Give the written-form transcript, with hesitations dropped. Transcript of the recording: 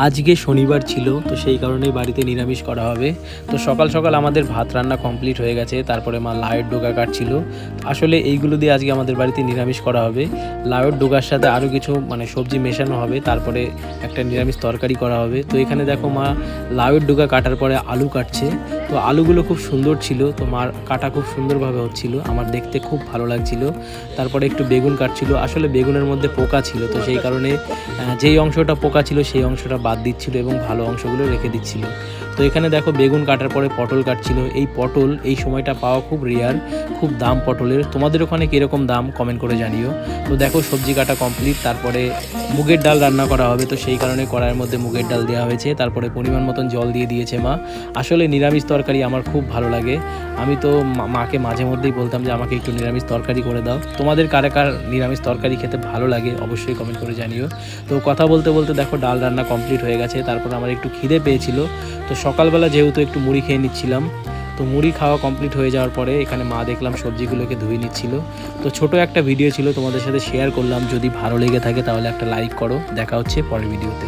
আজকে শনিবার ছিল, তো সেই কারণেই বাড়িতে নিরামিষ করা হবে। তো সকাল সকাল আমাদের ভাত রান্না কমপ্লিট হয়ে গেছে, তারপরে মা লাউয়ের ডোকা কাটছিল। আসলে এইগুলো দিয়ে আজকে আমাদের বাড়িতে নিরামিষ করা হবে। লাউয়ের ডোকার সাথে আরও কিছু সবজি মেশানো হবে, তারপরে একটা নিরামিষ তরকারি করা হবে। তো এখানে দেখো মা লাউয়ের ডোকা কাটার পরে আলু কাটছে। তো আলুগুলো খুব সুন্দর ছিল, তো মার কাটা খুব সুন্দরভাবে হচ্ছিল, আমার দেখতে খুব ভালো লাগছিল। তারপরে একটু বেগুন কাটছিল, আসলে বেগুনের মধ্যে পোকা ছিল, তো সেই কারণে যেই অংশটা পোকা ছিল সেই অংশটা বাদ দিচ্ছিল এবং ভালো অংশগুলো রেখে দিচ্ছিল। তো এখানে দেখো বেগুন কাটার পরে পটল কাটছিল। এই পটল এই সময়টা পাওয়া খুব রেয়ার, খুব দাম পটলের। তোমাদের ওখানে কীরকম দাম কমেন্ট করে জানিও। তো দেখো সবজি কাটা কমপ্লিট, তারপরে মুগের ডাল রান্না করা হবে, তো সেই কারণে কড়াইয়ের মধ্যে মুগের ডাল দেওয়া হয়েছে। তারপরে পরিমাণ মতন জল দিয়ে দিয়েছে মা। আসলে নিরামিষ তরকারি আমার খুব ভালো লাগে। আমি তো মাকে মাঝে মধ্যেই বলতাম যে আমাকে একটু নিরামিষ তরকারি করে দাও। তোমাদের কার কার নিরামিষ তরকারি খেতে ভালো লাগে অবশ্যই কমেন্ট করে জানিও। তো কথা বলতে বলতে দেখো ডাল রান্না কমপ্লিট হয়ে গেছে। তারপর আমার একটু খিদে পেয়েছিল, তো সকালবেলা যেহেতু একটু মুড়ি খেয়ে নিচ্ছিলাম, তো মুড়ি খাওয়া কমপ্লিট হয়ে যাওয়ার পরে এখানে মা দেখলাম সবজিগুলোকে ধুয়ে নিচ্ছিল। তো ছোট একটা ভিডিও ছিল, তোমাদের সাথে শেয়ার করলাম। যদি ভালো লেগে থাকে তাহলে একটা লাইক করো। দেখা হচ্ছে পরের ভিডিওতে।